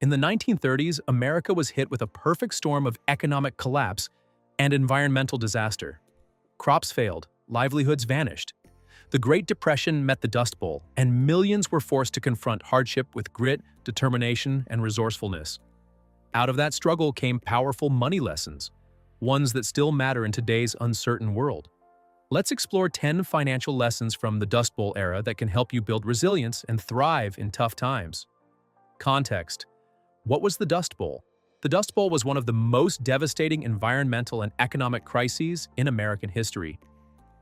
In the 1930s, America was hit with a perfect storm of economic collapse and environmental disaster. Crops failed, livelihoods vanished. The Great Depression met the Dust Bowl, and millions were forced to confront hardship with grit, determination, and resourcefulness. Out of that struggle came powerful money lessons, ones that still matter in today's uncertain world. Let's explore 10 financial lessons from the Dust Bowl era that can help you build resilience and thrive in tough times. Context. What was the Dust Bowl? The Dust Bowl was one of the most devastating environmental and economic crises in American history.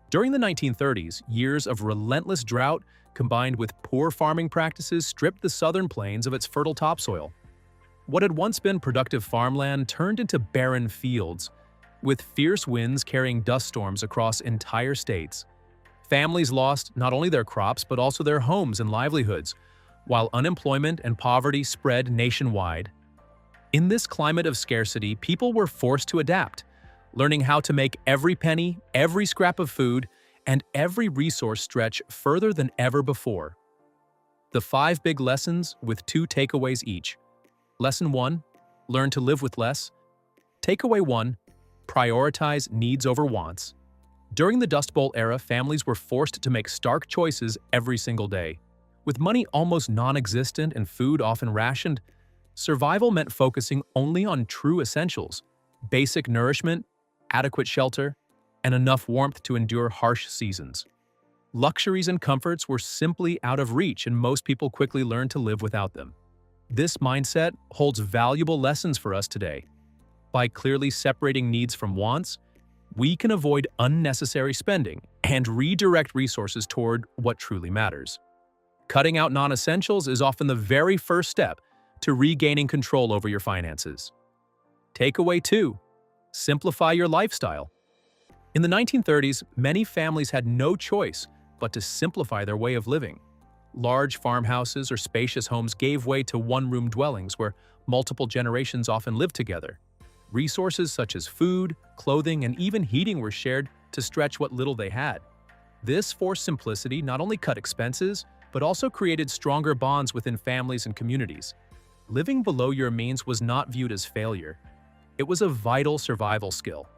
During the 1930s, years of relentless drought combined with poor farming practices stripped the southern plains of its fertile topsoil. What had once been productive farmland turned into barren fields, with fierce winds carrying dust storms across entire states. Families lost not only their crops but also their homes and livelihoods, while unemployment and poverty spread nationwide. In this climate of scarcity, people were forced to adapt, learning how to make every penny, every scrap of food, and every resource stretch further than ever before. The 5 big lessons with 2 takeaways each. Lesson 1, learn to live with less. Takeaway 1, prioritize needs over wants. During the Dust Bowl era, families were forced to make stark choices every single day. With money almost non-existent and food often rationed, survival meant focusing only on true essentials: basic nourishment, adequate shelter, and enough warmth to endure harsh seasons. Luxuries and comforts were simply out of reach, and most people quickly learned to live without them. This mindset holds valuable lessons for us today. By clearly separating needs from wants, we can avoid unnecessary spending and redirect resources toward what truly matters. Cutting out non-essentials is often the very first step to regaining control over your finances. Takeaway 2, simplify your lifestyle. In the 1930s, many families had no choice but to simplify their way of living. Large farmhouses or spacious homes gave way to one-room dwellings where multiple generations often lived together. Resources such as food, clothing, and even heating were shared to stretch what little they had. This forced simplicity not only cut expenses, but also created stronger bonds within families and communities. Living below your means was not viewed as failure. It was a vital survival skill.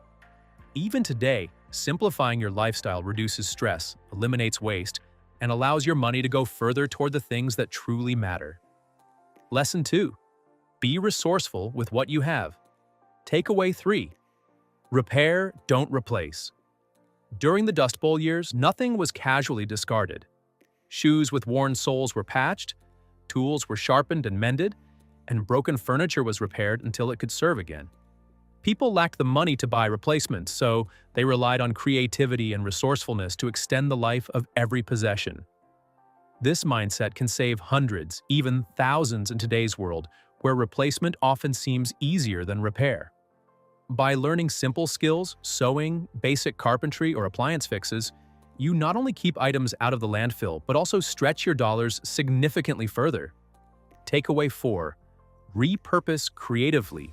Even today, simplifying your lifestyle reduces stress, eliminates waste, and allows your money to go further toward the things that truly matter. Lesson 2, be resourceful with what you have. Takeaway 3, repair, don't replace. During the Dust Bowl years, nothing was casually discarded. Shoes with worn soles were patched, tools were sharpened and mended, and broken furniture was repaired until it could serve again. People lacked the money to buy replacements, so they relied on creativity and resourcefulness to extend the life of every possession. This mindset can save hundreds, even thousands in today's world, where replacement often seems easier than repair. By learning simple skills, sewing, basic carpentry, or appliance fixes, you not only keep items out of the landfill, but also stretch your dollars significantly further. Takeaway 4, repurpose creatively.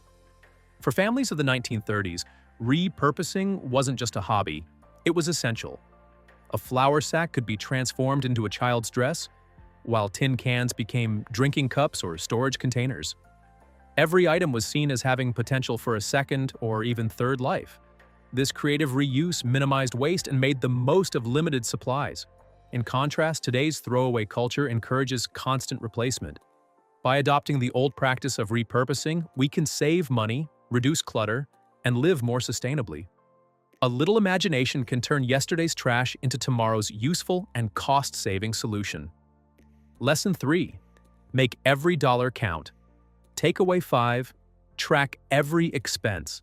For families of the 1930s, repurposing wasn't just a hobby, it was essential. A flour sack could be transformed into a child's dress, while tin cans became drinking cups or storage containers. Every item was seen as having potential for a second or even third life. This creative reuse minimized waste and made the most of limited supplies. In contrast, today's throwaway culture encourages constant replacement. By adopting the old practice of repurposing, we can save money, reduce clutter, and live more sustainably. A little imagination can turn yesterday's trash into tomorrow's useful and cost-saving solution. Lesson 3, make every dollar count. Takeaway 5, track every expense.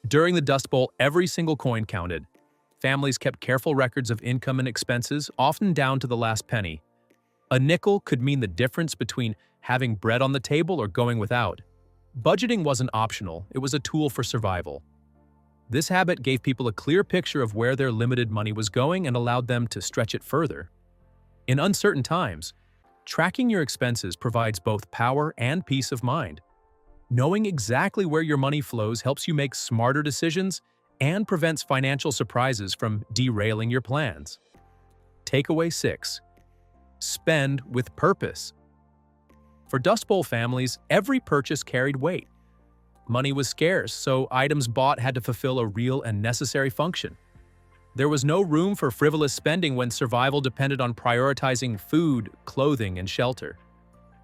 During the Dust Bowl, every single coin counted. Families kept careful records of income and expenses, often down to the last penny. A nickel could mean the difference between having bread on the table or going without. Budgeting wasn't optional, it was a tool for survival. This habit gave people a clear picture of where their limited money was going and allowed them to stretch it further. In uncertain times, tracking your expenses provides both power and peace of mind. Knowing exactly where your money flows helps you make smarter decisions and prevents financial surprises from derailing your plans. Takeaway 6, spend with purpose. For Dust Bowl families, every purchase carried weight. Money was scarce, so items bought had to fulfill a real and necessary function. There was no room for frivolous spending when survival depended on prioritizing food, clothing, and shelter.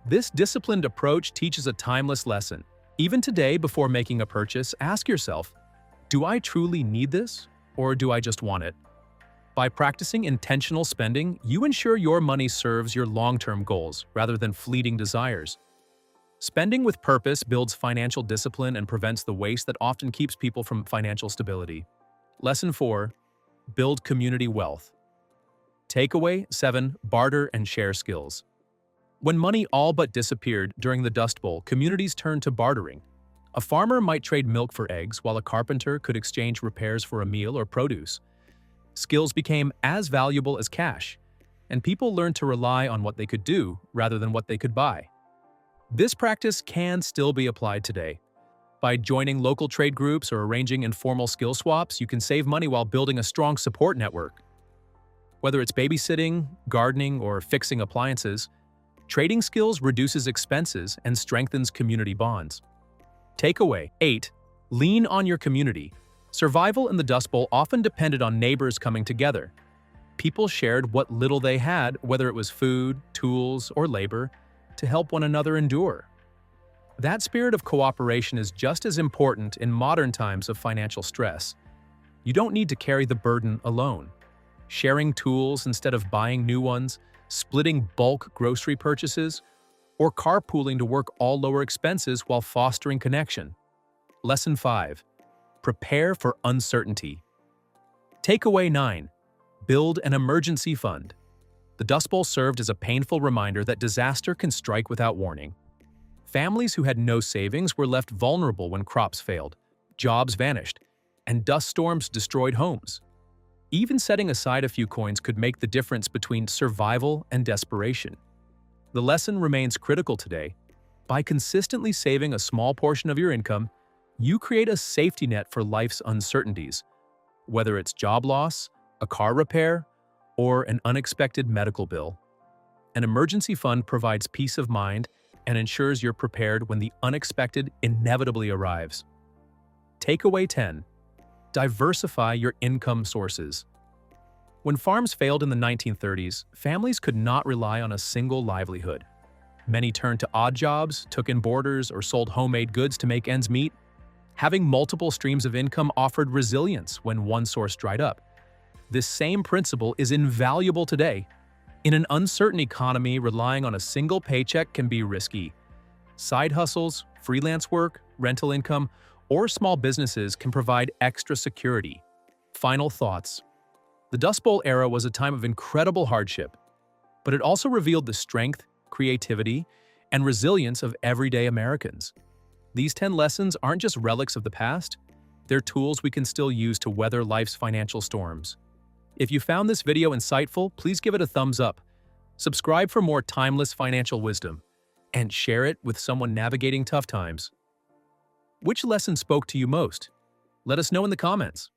This disciplined approach teaches a timeless lesson. Even today, before making a purchase, ask yourself, do I truly need this, or do I just want it? By practicing intentional spending, you ensure your money serves your long-term goals rather than fleeting desires. Spending with purpose builds financial discipline and prevents the waste that often keeps people from financial stability. Lesson 4. Build community wealth. Takeaway 7. Barter and share skills. When money all but disappeared during the Dust Bowl, communities turned to bartering. A farmer might trade milk for eggs, while a carpenter could exchange repairs for a meal or produce. Skills became as valuable as cash, and people learned to rely on what they could do rather than what they could buy. This practice can still be applied today. By joining local trade groups or arranging informal skill swaps, you can save money while building a strong support network. Whether it's babysitting, gardening, or fixing appliances, trading skills reduces expenses and strengthens community bonds. Takeaway 8. Lean on your community. Survival in the Dust Bowl often depended on neighbors coming together. People shared what little they had, whether it was food, tools, or labor, to help one another endure. That spirit of cooperation is just as important in modern times of financial stress. You don't need to carry the burden alone. Sharing tools instead of buying new ones, splitting bulk grocery purchases, or carpooling to work all lower expenses while fostering connection. Lesson 5. Prepare for uncertainty. Takeaway 9. Build an emergency fund. The Dust Bowl served as a painful reminder that disaster can strike without warning. Families who had no savings were left vulnerable when crops failed, jobs vanished, and dust storms destroyed homes. Even setting aside a few coins could make the difference between survival and desperation. The lesson remains critical today. By consistently saving a small portion of your income, you create a safety net for life's uncertainties, whether it's job loss, a car repair, or an unexpected medical bill. An emergency fund provides peace of mind and ensures you're prepared when the unexpected inevitably arrives. Takeaway 10. Diversify your income sources. When farms failed in the 1930s, families could not rely on a single livelihood. Many turned to odd jobs, took in boarders, or sold homemade goods to make ends meet. Having multiple streams of income offered resilience when one source dried up. This same principle is invaluable today. In an uncertain economy, relying on a single paycheck can be risky. Side hustles, freelance work, rental income, or small businesses can provide extra security. Final thoughts. The Dust Bowl era was a time of incredible hardship, but it also revealed the strength, creativity, and resilience of everyday Americans. These 10 lessons aren't just relics of the past, they're tools we can still use to weather life's financial storms. If you found this video insightful, please give it a thumbs up, subscribe for more timeless financial wisdom, and share it with someone navigating tough times. Which lesson spoke to you most? Let us know in the comments.